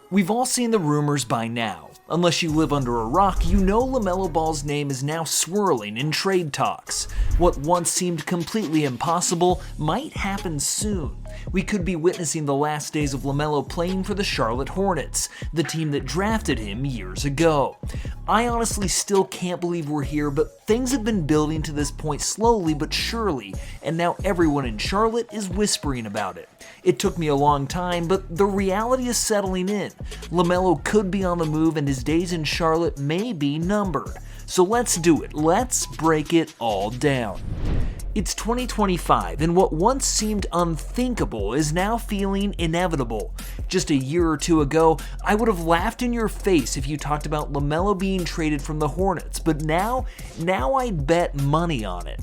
We've all seen the rumors by now. Unless you live under a rock, you know LaMelo Ball's name is now swirling in trade talks. What once seemed completely impossible might happen soon. We could be witnessing the last days of LaMelo playing for the Charlotte Hornets, the team that drafted him years ago. I honestly still can't believe we're here, but things have been building to this point slowly but surely, and now everyone in Charlotte is whispering about it. It took me a long time, but the reality is settling in. LaMelo could be on the move and his days in Charlotte may be numbered. So let's do it. Let's break it all down. It's 2025, and what once seemed unthinkable is now feeling inevitable. Just a year or two ago, I would have laughed in your face if you talked about LaMelo being traded from the Hornets, but now I'd bet money on it.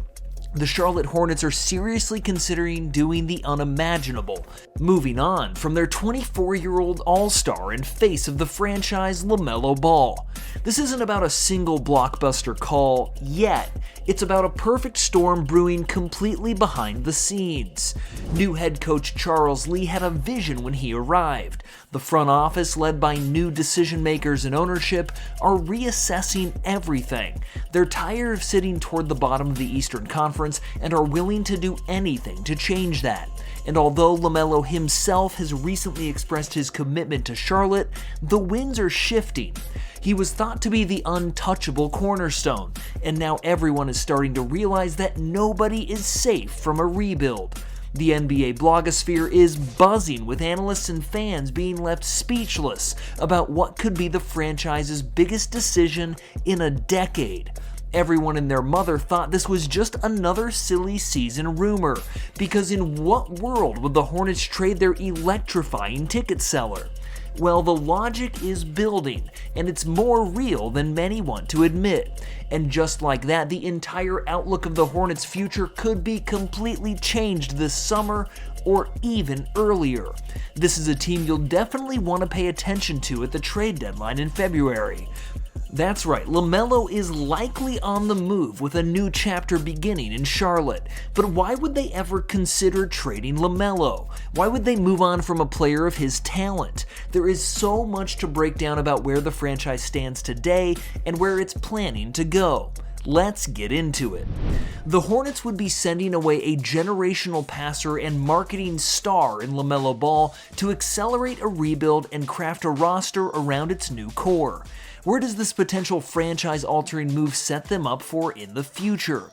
The Charlotte Hornets are seriously considering doing the unimaginable, moving on from their 24-year-old all-star and face of the franchise, LaMelo Ball. This isn't about a single blockbuster call yet. It's about a perfect storm brewing completely behind the scenes. New head coach Charles Lee had a vision when he arrived. The front office, led by new decision makers and ownership, are reassessing everything. They're tired of sitting toward the bottom of the Eastern Conference and are willing to do anything to change that. And although LaMelo himself has recently expressed his commitment to Charlotte, the winds are shifting. He was thought to be the untouchable cornerstone, and now everyone is starting to realize that nobody is safe from a rebuild. The NBA blogosphere is buzzing with analysts and fans being left speechless about what could be the franchise's biggest decision in a decade. Everyone and their mother thought this was just another silly season rumor, because in what world would the Hornets trade their electrifying ticket seller? Well, the logic is building, and it's more real than many want to admit. And just like that, the entire outlook of the Hornets' future could be completely changed this summer or even earlier. This is a team you'll definitely want to pay attention to at the trade deadline in February. That's right, LaMelo is likely on the move with a new chapter beginning in Charlotte. But why would they ever consider trading LaMelo? Why would they move on from a player of his talent? There is so much to break down about where the franchise stands today and where it's planning to go. Let's get into it. The Hornets would be sending away a generational passer and marketing star in LaMelo Ball to accelerate a rebuild and craft a roster around its new core. Where does this potential franchise-altering move set them up for in the future?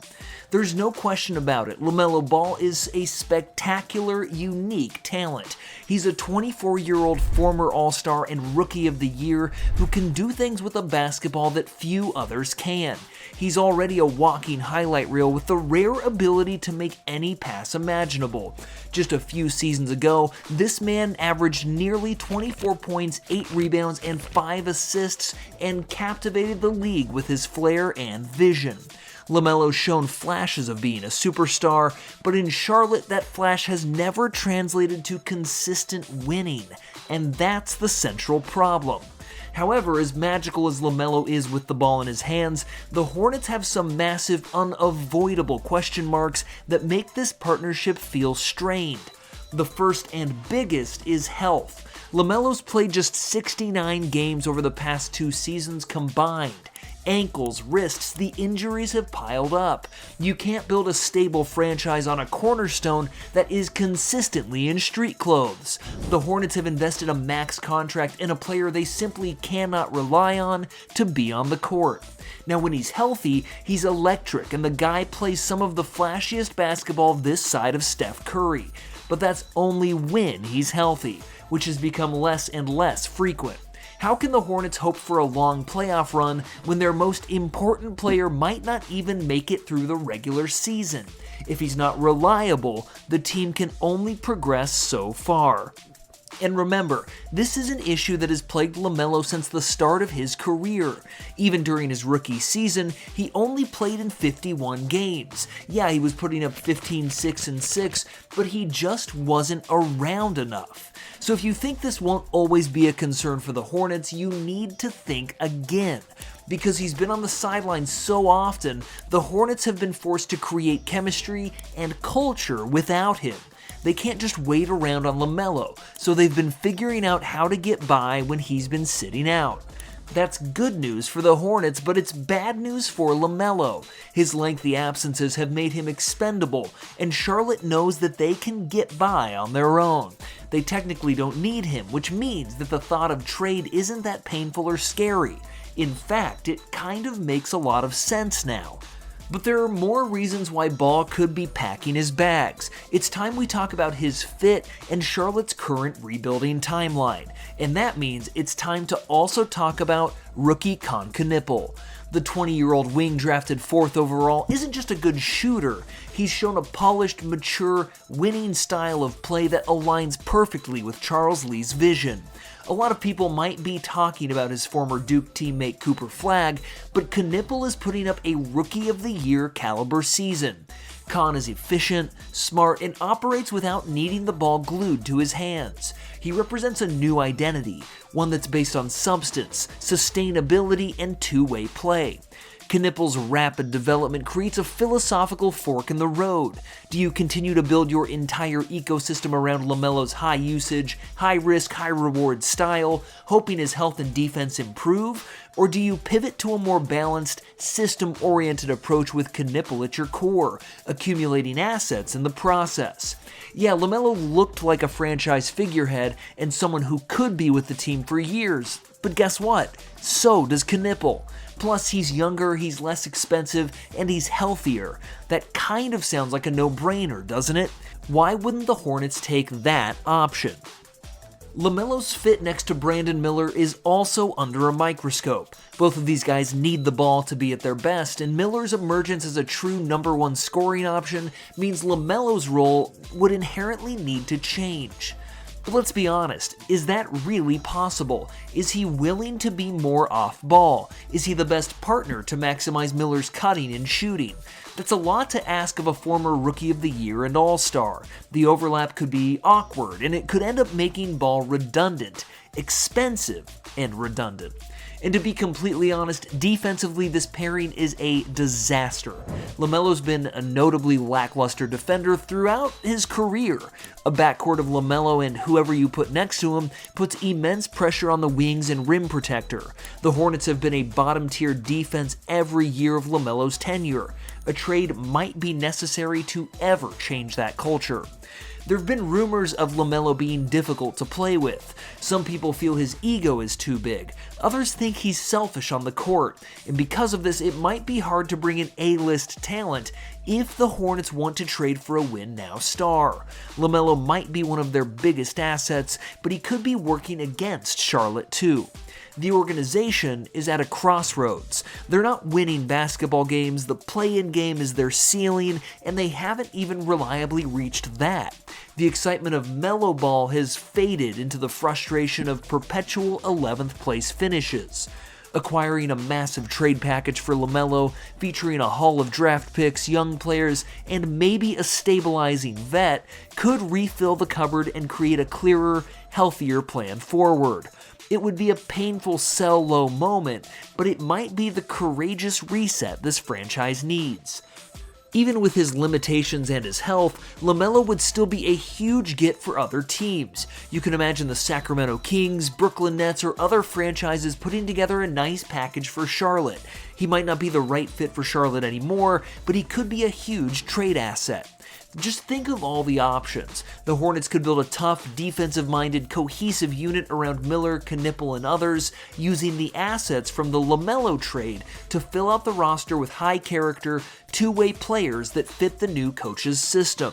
There's no question about it, LaMelo Ball is a spectacular, unique talent. He's a 24-year-old former All-Star and Rookie of the Year who can do things with a basketball that few others can. He's already a walking highlight reel with the rare ability to make any pass imaginable. Just a few seasons ago, this man averaged nearly 24 points, 8 rebounds, and 5 assists, and captivated the league with his flair and vision. LaMelo's shown flashes of being a superstar, but in Charlotte that flash has never translated to consistent winning, and that's the central problem. However, as magical as LaMelo is with the ball in his hands, the Hornets have some massive, unavoidable question marks that make this partnership feel strained. The first and biggest is health. LaMelo's played just 69 games over the past 2 seasons combined. Ankles, wrists, the injuries have piled up. You can't build a stable franchise on a cornerstone that is consistently in street clothes. The Hornets have invested a max contract in a player they simply cannot rely on to be on the court. Now when he's healthy, he's electric, and the guy plays some of the flashiest basketball this side of Steph Curry. But that's only when he's healthy, which has become less and less frequent. How can the Hornets hope for a long playoff run when their most important player might not even make it through the regular season? If he's not reliable, the team can only progress so far. And remember, this is an issue that has plagued LaMelo since the start of his career. Even during his rookie season, he only played in 51 games. Yeah, he was putting up 15, 6, and 6, but he just wasn't around enough. So if you think this won't always be a concern for the Hornets, you need to think again. Because he's been on the sidelines so often, the Hornets have been forced to create chemistry and culture without him. They can't just wait around on LaMelo, so they've been figuring out how to get by when he's been sitting out. That's good news for the Hornets, but it's bad news for LaMelo. His lengthy absences have made him expendable, and Charlotte knows that they can get by on their own. They technically don't need him, which means that the thought of trade isn't that painful or scary. In fact, it kind of makes a lot of sense now. But there are more reasons why Ball could be packing his bags. It's time we talk about his fit and Charlotte's current rebuilding timeline. And that means it's time to also talk about rookie Knippel. The 20-year-old wing drafted 4th overall isn't just a good shooter. He's shown a polished, mature, winning style of play that aligns perfectly with Charles Lee's vision. A lot of people might be talking about his former Duke teammate Cooper Flagg, but Knippel is putting up a Rookie of the Year caliber season. Khan is efficient, smart, and operates without needing the ball glued to his hands. He represents a new identity, one that's based on substance, sustainability, and two-way play. Knippel's rapid development creates a philosophical fork in the road. Do you continue to build your entire ecosystem around LaMelo's high usage, high risk, high reward style, hoping his health and defense improve? Or do you pivot to a more balanced, system-oriented approach with Knippel at your core, accumulating assets in the process? Yeah, LaMelo looked like a franchise figurehead and someone who could be with the team for years, but guess what? So does Knippel. Plus, he's younger, he's less expensive, and he's healthier. That kind of sounds like a no-brainer, doesn't it? Why wouldn't the Hornets take that option? LaMelo's fit next to Brandon Miller is also under a microscope. Both of these guys need the ball to be at their best, and Miller's emergence as a true number one scoring option means LaMelo's role would inherently need to change. But let's be honest, is that really possible? Is he willing to be more off-ball? Is he the best partner to maximize Miller's cutting and shooting? That's a lot to ask of a former Rookie of the Year and All-Star. The overlap could be awkward, and it could end up making Ball redundant, expensive, and redundant. And to be completely honest, defensively this pairing is a disaster. LaMelo's been a notably lackluster defender throughout his career. A backcourt of LaMelo and whoever you put next to him puts immense pressure on the wings and rim protector. The Hornets have been a bottom-tier defense every year of LaMelo's tenure. A trade might be necessary to ever change that culture. There have been rumors of LaMelo being difficult to play with. Some people feel his ego is too big. Others think he's selfish on the court. And because of this, it might be hard to bring in A-list talent if the Hornets want to trade for a win-now star. LaMelo might be one of their biggest assets, but he could be working against Charlotte too. The organization is at a crossroads. They're not winning basketball games, the play-in game is their ceiling, and they haven't even reliably reached that. The excitement of Melo Ball has faded into the frustration of perpetual 11th place finishes. Acquiring a massive trade package for LaMelo, featuring a haul of draft picks, young players, and maybe a stabilizing vet, could refill the cupboard and create a clearer, healthier plan forward. It would be a painful sell low moment, but it might be the courageous reset this franchise needs. Even with his limitations and his health, LaMelo would still be a huge get for other teams. You can imagine the Sacramento Kings, Brooklyn Nets, or other franchises putting together a nice package for Charlotte. He might not be the right fit for Charlotte anymore, but he could be a huge trade asset. Just think of all the options. The Hornets could build a tough, defensive-minded, cohesive unit around Miller, Knippel, and others, using the assets from the LaMelo trade to fill out the roster with high-character, two-way players that fit the new coach's system.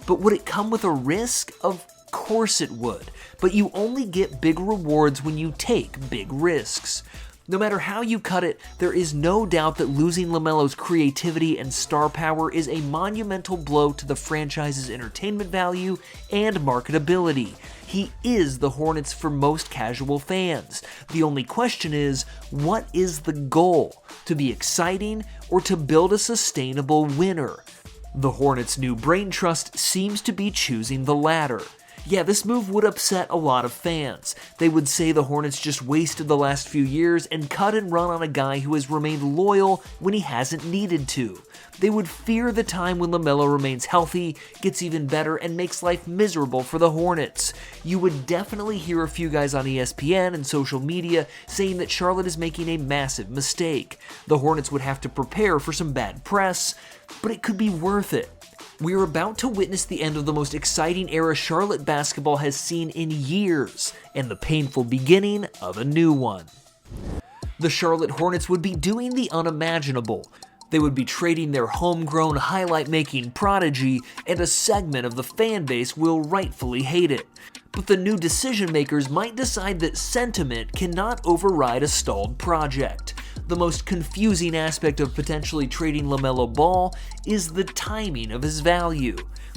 But would it come with a risk? Of course it would. But you only get big rewards when you take big risks. No matter how you cut it, there is no doubt that losing LaMelo's creativity and star power is a monumental blow to the franchise's entertainment value and marketability. He is the Hornets for most casual fans. The only question is, what is the goal? To be exciting or to build a sustainable winner? The Hornets' new brain trust seems to be choosing the latter. Yeah, this move would upset a lot of fans. They would say the Hornets just wasted the last few years and cut and run on a guy who has remained loyal when he hasn't needed to. They would fear the time when LaMelo remains healthy, gets even better, and makes life miserable for the Hornets. You would definitely hear a few guys on ESPN and social media saying that Charlotte is making a massive mistake. The Hornets would have to prepare for some bad press, but it could be worth it. We are about to witness the end of the most exciting era Charlotte basketball has seen in years, and the painful beginning of a new one. The Charlotte Hornets would be doing the unimaginable. They would be trading their homegrown, highlight-making prodigy, and a segment of the fan base will rightfully hate it. But the new decision-makers might decide that sentiment cannot override a stalled project. The most confusing aspect of potentially trading LaMelo Ball is the timing of his value.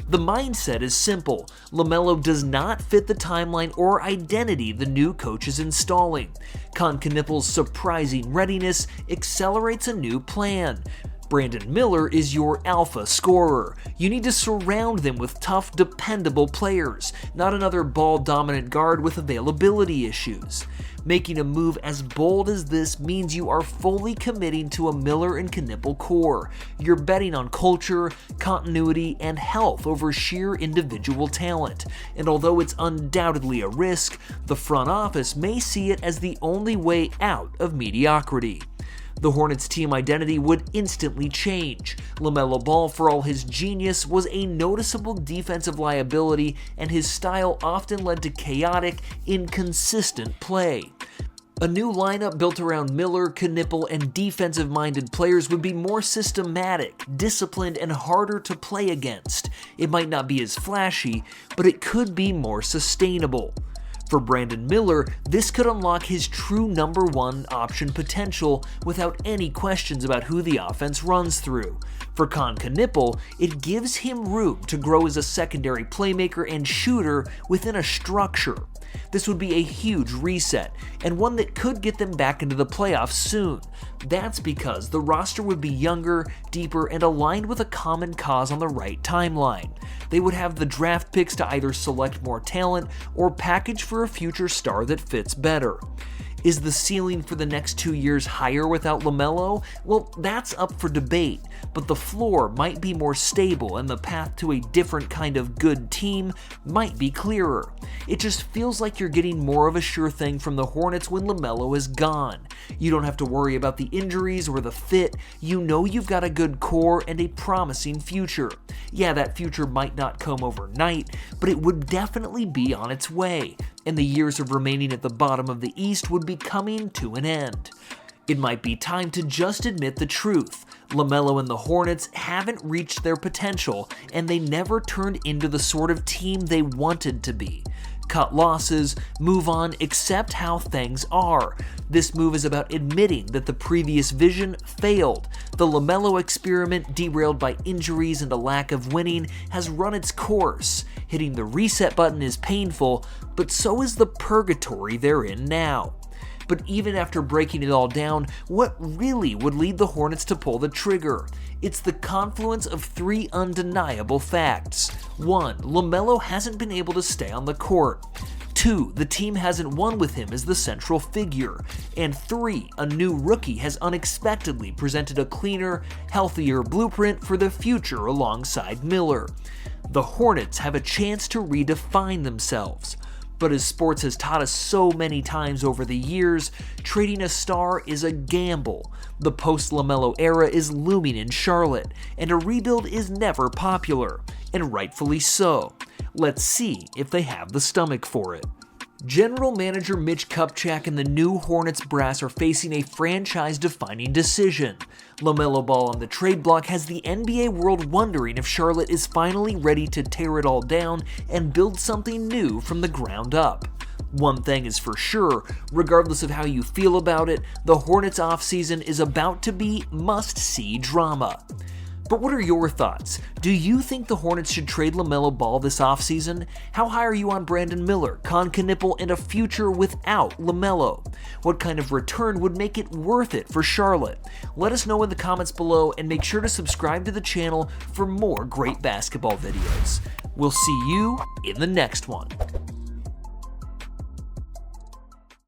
The mindset is simple. LaMelo does not fit the timeline or identity the new coach is installing. Knippel's surprising readiness accelerates a new plan. Brandon Miller is your alpha scorer. You need to surround them with tough, dependable players, not another ball-dominant guard with availability issues. Making a move as bold as this means you are fully committing to a Miller and Knippel core. You're betting on culture, continuity, and health over sheer individual talent. And although it's undoubtedly a risk, the front office may see it as the only way out of mediocrity. The Hornets' team identity would instantly change. LaMelo Ball, for all his genius, was a noticeable defensive liability, and his style often led to chaotic, inconsistent play. A new lineup built around Miller, Knippel, and defensive-minded players would be more systematic, disciplined, and harder to play against. It might not be as flashy, but it could be more sustainable. For Brandon Miller, this could unlock his true number one option potential without any questions about who the offense runs through. For Knippel, it gives him room to grow as a secondary playmaker and shooter within a structure. This would be a huge reset, and one that could get them back into the playoffs soon. That's because the roster would be younger, deeper, and aligned with a common cause on the right timeline. They would have the draft picks to either select more talent or package for a future star that fits better. Is the ceiling for the next 2 years higher without LaMelo? Well, that's up for debate, but the floor might be more stable and the path to a different kind of good team might be clearer. It just feels like you're getting more of a sure thing from the Hornets when LaMelo is gone. You don't have to worry about the injuries or the fit. You know you've got a good core and a promising future. Yeah, that future might not come overnight, but it would definitely be on its way, and the years of remaining at the bottom of the East would be coming to an end. It might be time to just admit the truth. LaMelo and the Hornets haven't reached their potential, and they never turned into the sort of team they wanted to be. Cut losses, move on, accept how things are. This move is about admitting that the previous vision failed. The LaMelo experiment, derailed by injuries and a lack of winning, has run its course. Hitting the reset button is painful, but so is the purgatory they're in now. But even after breaking it all down, what really would lead the Hornets to pull the trigger? It's the confluence of three undeniable facts. 1. LaMelo hasn't been able to stay on the court. 2. The team hasn't won with him as the central figure. And 3. A new rookie has unexpectedly presented a cleaner, healthier blueprint for the future alongside Miller. The Hornets have a chance to redefine themselves. But as sports has taught us so many times over the years, trading a star is a gamble. The post-LaMelo era is looming in Charlotte, and a rebuild is never popular, and rightfully so. Let's see if they have the stomach for it. General Manager Mitch Kupchak and the new Hornets brass are facing a franchise-defining decision. LaMelo Ball on the trade block has the NBA world wondering if Charlotte is finally ready to tear it all down and build something new from the ground up. One thing is for sure, regardless of how you feel about it, the Hornets offseason is about to be must-see drama. But what are your thoughts? Do you think the Hornets should trade LaMelo Ball this offseason? How high are you on Brandon Miller, Knippel, and a future without LaMelo? What kind of return would make it worth it for Charlotte? Let us know in the comments below, and make sure to subscribe to the channel for more great basketball videos. We'll see you in the next one.